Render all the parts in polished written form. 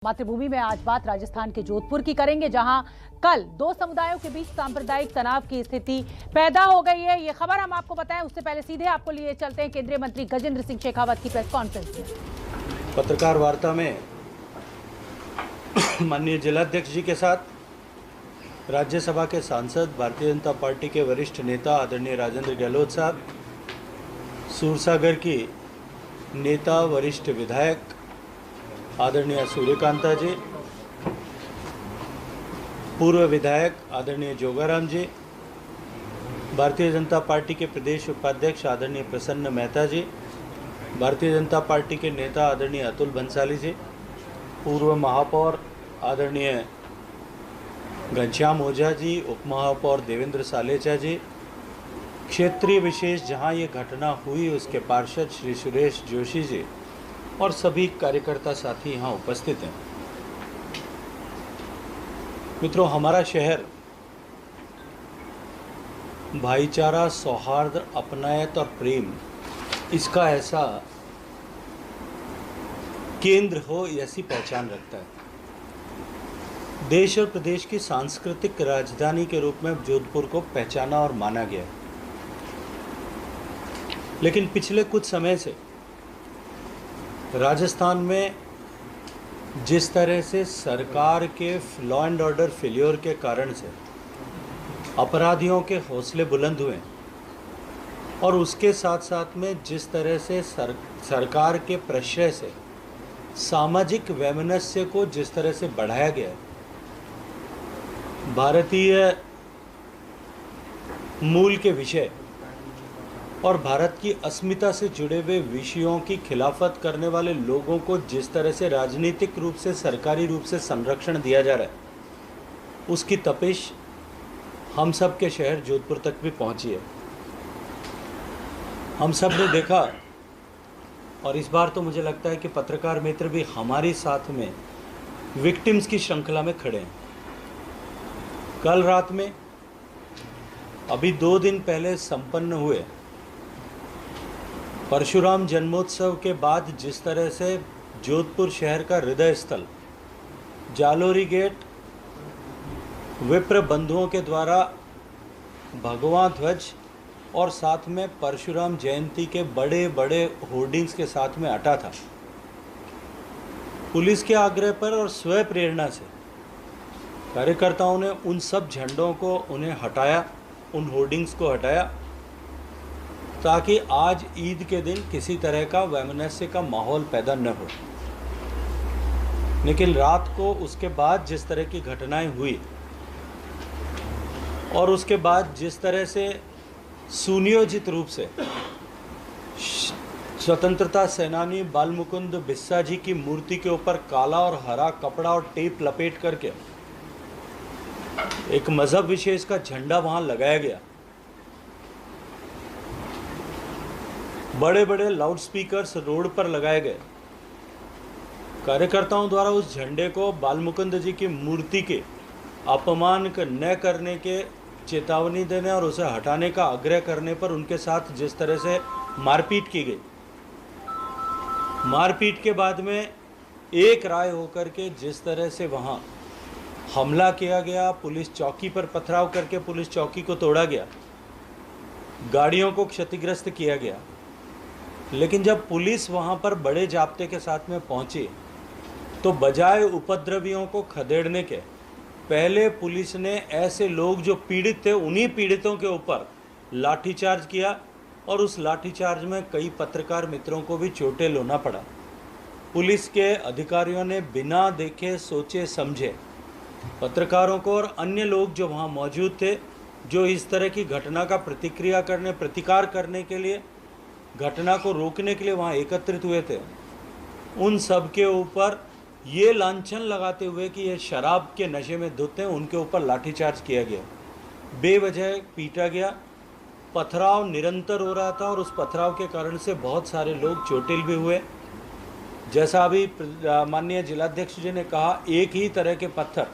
मातृभूमि में आज बात राजस्थान के जोधपुर की करेंगे, जहां कल दो समुदायों के बीच सांप्रदायिक तनाव की स्थिति पैदा हो गई है। ये खबर हम आपको बताएं, उससे पहले सीधे आपको लिए चलते हैं केंद्रीय मंत्री गजेंद्र सिंह शेखावत की प्रेस कॉन्फ्रेंस में। पत्रकार वार्ता में माननीय जिलाध्यक्ष जी के साथ राज्यसभा के सांसद, भारतीय जनता पार्टी के वरिष्ठ नेता आदरणीय राजेंद्र गहलोत साहब, सूरसागर की नेता वरिष्ठ विधायक आदरणीय सूर्यकांता जी, पूर्व विधायक आदरणीय जोगाराम जी, भारतीय जनता पार्टी के प्रदेश उपाध्यक्ष आदरणीय प्रसन्न मेहता जी, भारतीय जनता पार्टी के नेता आदरणीय अतुल बंसाली जी, पूर्व महापौर आदरणीय घनश्याम ओझा जी, उप महापौर देवेंद्र सालेचा जी, क्षेत्रीय विशेष जहां ये घटना हुई उसके पार्षद श्री सुरेश जोशी जी और सभी कार्यकर्ता साथी यहाँ उपस्थित हैं। मित्रों, हमारा शहर भाईचारा, सौहार्द, अपनायत और प्रेम, इसका ऐसा केंद्र हो, ऐसी पहचान रखता है। देश और प्रदेश की सांस्कृतिक राजधानी के रूप में जोधपुर को पहचाना और माना गया है। लेकिन पिछले कुछ समय से राजस्थान में जिस तरह से सरकार के लॉ एंड ऑर्डर फेल्योर के कारण से अपराधियों के हौसले बुलंद हुए और उसके साथ साथ में जिस तरह से सरकार के प्रश्रय से सामाजिक वैमनस्य को जिस तरह से बढ़ाया गया, भारतीय मूल के विषय और भारत की अस्मिता से जुड़े हुए विषयों की खिलाफत करने वाले लोगों को जिस तरह से राजनीतिक रूप से, सरकारी रूप से संरक्षण दिया जा रहा है, उसकी तपिश हम सब के शहर जोधपुर तक भी पहुंची है। हम सब ने देखा और इस बार तो मुझे लगता है कि पत्रकार मित्र भी हमारे साथ में विक्टिम्स की श्रृंखला में खड़े हैं। कल रात में, अभी 2 दिन पहले संपन्न हुए परशुराम जन्मोत्सव के बाद जिस तरह से जोधपुर शहर का हृदय स्थल जालोरी गेट विप्र बंधुओं के द्वारा भगवा ध्वज और साथ में परशुराम जयंती के बड़े बड़े होर्डिंग्स के साथ में अटा था, पुलिस के आग्रह पर और स्वयं प्रेरणा से कार्यकर्ताओं ने उन सब झंडों को उन्हें हटाया, उन होर्डिंग्स को हटाया, ताकि आज ईद के दिन किसी तरह का वैमनस्य का माहौल पैदा न हो। लेकिन रात को उसके बाद जिस तरह की घटनाएं हुई और उसके बाद जिस तरह से सुनियोजित रूप से स्वतंत्रता सेनानी बालमुकुंद बिस्सा जी की मूर्ति के ऊपर काला और हरा कपड़ा और टेप लपेट करके एक मजहब विशेष का झंडा वहां लगाया गया, बड़े बड़े लाउड स्पीकर्स रोड पर लगाए गए, कार्यकर्ताओं द्वारा उस झंडे को बालमुकुंद जी की मूर्ति के अपमान न करने के चेतावनी देने और उसे हटाने का आग्रह करने पर उनके साथ जिस तरह से मारपीट की गई, मारपीट के बाद में एक राय होकर के जिस तरह से वहां हमला किया गया, पुलिस चौकी पर पथराव करके पुलिस चौकी को तोड़ा गया, गाड़ियों को क्षतिग्रस्त किया गया। लेकिन जब पुलिस वहां पर बड़े जाब्ते के साथ में पहुंची तो बजाय उपद्रवियों को खदेड़ने के पहले पुलिस ने ऐसे लोग जो पीड़ित थे, उन्हीं पीड़ितों के ऊपर लाठीचार्ज किया और उस लाठीचार्ज में कई पत्रकार मित्रों को भी चोटें लोना पड़ा। पुलिस के अधिकारियों ने बिना देखे सोचे समझे पत्रकारों को और अन्य लोग जो वहाँ मौजूद थे, जो इस तरह की घटना का प्रतिकार करने के लिए, घटना को रोकने के लिए वहाँ एकत्रित हुए थे, उन सब के ऊपर ये लांछन लगाते हुए कि ये शराब के नशे में धुत हैं, उनके ऊपर लाठीचार्ज किया गया, बेवजह पीटा गया। पथराव निरंतर हो रहा था और उस पथराव के कारण से बहुत सारे लोग चोटिल भी हुए। जैसा अभी माननीय जिलाध्यक्ष जी ने कहा, एक ही तरह के पत्थर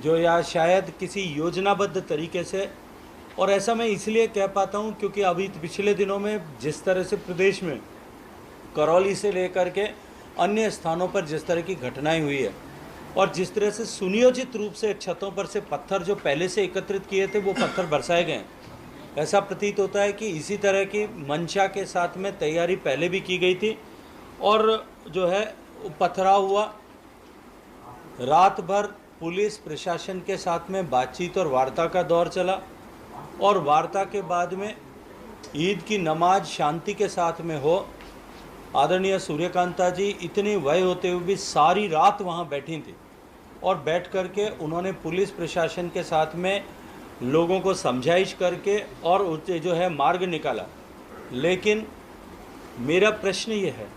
जो या शायद किसी योजनाबद्ध तरीके से, और ऐसा मैं इसलिए कह पाता हूं क्योंकि अभी पिछले दिनों में जिस तरह से प्रदेश में करौली से लेकर के अन्य स्थानों पर जिस तरह की घटनाएं हुई है और जिस तरह से सुनियोजित रूप से छतों पर से पत्थर जो पहले से एकत्रित किए थे वो पत्थर बरसाए गए, ऐसा प्रतीत होता है कि इसी तरह की मंशा के साथ में तैयारी पहले भी की गई थी और जो है पथराव हुआ। रात भर पुलिस प्रशासन के साथ में बातचीत और वार्ता का दौर चला और वार्ता के बाद में ईद की नमाज शांति के साथ में हो। आदरणीय सूर्यकांता जी इतनी वय होते हुए भी सारी रात वहाँ बैठी थी और बैठ करके उन्होंने पुलिस प्रशासन के साथ में लोगों को समझाइश करके और जो है मार्ग निकाला। लेकिन मेरा प्रश्न ये है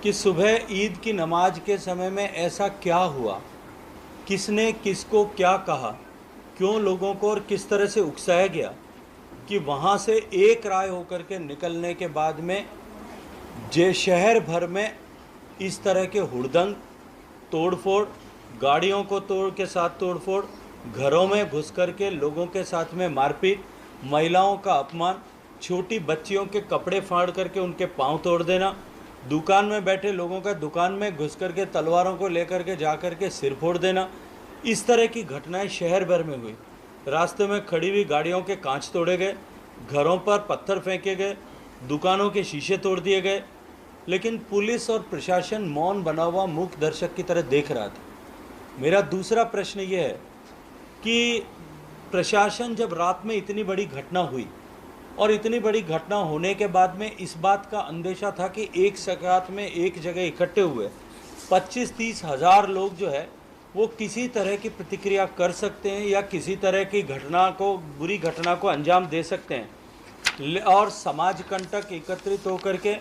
कि सुबह ईद की नमाज के समय में ऐसा क्या हुआ, किसने किसको क्या कहा, क्यों लोगों को और किस तरह से उकसाया गया कि वहाँ से एक राय होकर के निकलने के बाद में जे शहर भर में इस तरह के हुड़दंग, तोड़फोड़, गाड़ियों को तोड़ के साथ तोड़फोड़, घरों में घुस करके लोगों के साथ में मारपीट, महिलाओं का अपमान, छोटी बच्चियों के कपड़े फाड़ करके उनके पांव तोड़ देना, दुकान में बैठे लोगों का दुकान में घुस करके तलवारों को लेकर के जा करके सिर फोड़ देना, इस तरह की घटनाएं शहर भर में हुई। रास्ते में खड़ी हुई गाड़ियों के कांच तोड़े गए, घरों पर पत्थर फेंके गए, दुकानों के शीशे तोड़ दिए गए, लेकिन पुलिस और प्रशासन मौन बना हुआ मूक दर्शक की तरह देख रहा था। मेरा दूसरा प्रश्न ये है कि प्रशासन जब रात में इतनी बड़ी घटना हुई और इतनी बड़ी घटना होने के बाद में इस बात का अंदेशा था कि एक साथ में एक जगह इकट्ठे हुए 25-30 हज़ार लोग जो है वो किसी तरह की प्रतिक्रिया कर सकते हैं या किसी तरह की घटना को, बुरी घटना को अंजाम दे सकते हैं और समाज कंटक एकत्रित होकर के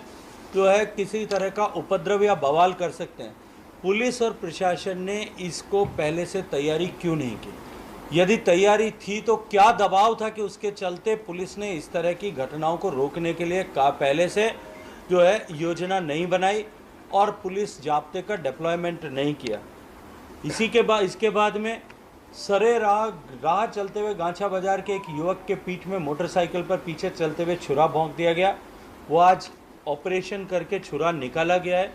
जो है किसी तरह का उपद्रव या बवाल कर सकते हैं। पुलिस और प्रशासन ने इसको पहले से तैयारी क्यों नहीं की? यदि तैयारी थी तो क्या दबाव था कि उसके चलते पुलिस ने इस तरह की घटनाओं को रोकने के लिए पहले से जो है योजना नहीं बनाई और पुलिस जाब्ते का डिप्लॉयमेंट नहीं किया? इसके बाद में सरे राह चलते हुए गांछा बाजार के एक युवक के पीठ में मोटरसाइकिल पर पीछे चलते हुए छुरा भोंक दिया गया। वो आज ऑपरेशन करके छुरा निकाला गया है।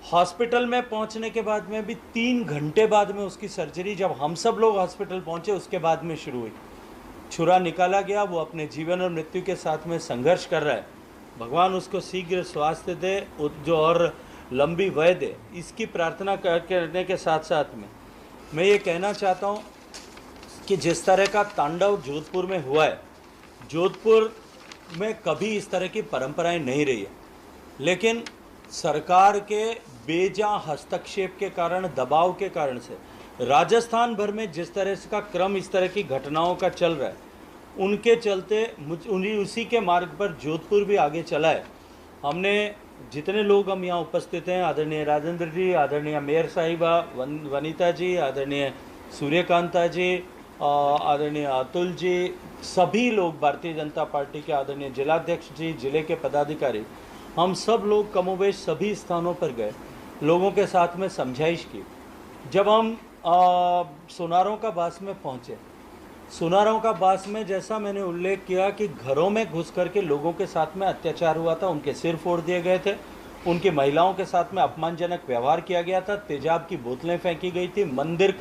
हॉस्पिटल में पहुंचने के बाद में भी 3 घंटे बाद में उसकी सर्जरी, जब हम सब लोग हॉस्पिटल पहुंचे उसके बाद में शुरू हुई। छुरा निकाला गया, वो अपने जीवन और मृत्यु के साथ में संघर्ष कर रहा है। भगवान उसको शीघ्र स्वास्थ्य दे जो और लंबी वय दे, इसकी प्रार्थना करने के साथ साथ में मैं ये कहना चाहता हूँ कि जिस तरह का तांडव जोधपुर में हुआ है, जोधपुर में कभी इस तरह की परंपराएं नहीं रही है, लेकिन सरकार के बेजा हस्तक्षेप के कारण, दबाव के कारण से राजस्थान भर में जिस तरह का क्रम इस तरह की घटनाओं का चल रहा है, उनके चलते उसी के मार्ग पर जोधपुर भी आगे चला है। हमने जितने लोग हम यहाँ उपस्थित हैं, आदरणीय राजेंद्र जी, आदरणीय मेयर साहिबा वनीता जी, आदरणीय सूर्यकांता जी, आदरणीय अतुल जी, सभी लोग भारतीय जनता पार्टी के आदरणीय जिलाध्यक्ष जी, जिले के पदाधिकारी, हम सब लोग कमोबेश सभी स्थानों पर गए, लोगों के साथ में समझाइश की। जब हम सोनारों का बास में पहुँचे, सोनारों का बास में जैसा मैंने उल्लेख किया कि घरों में घुस करके लोगों के साथ में अत्याचार हुआ था, उनके सिर फोड़ दिए गए थे, उनकी महिलाओं के साथ में अपमानजनक व्यवहार किया गया था, तेजाब की बोतलें फेंकी गई थी, मंदिर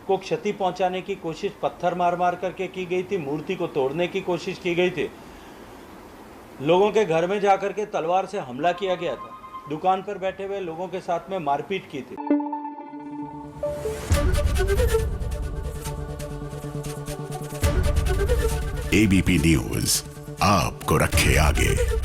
को क्षति पहुंचाने की कोशिश पत्थर मार मार करके की गई थी, मूर्ति को तोड़ने की कोशिश की गई थी, लोगों के घर में जाकर के तलवार से हमला किया गया था, दुकान पर बैठे हुए लोगों के साथ में मारपीट की थी। एबीपी न्यूज आपको रखे आगे।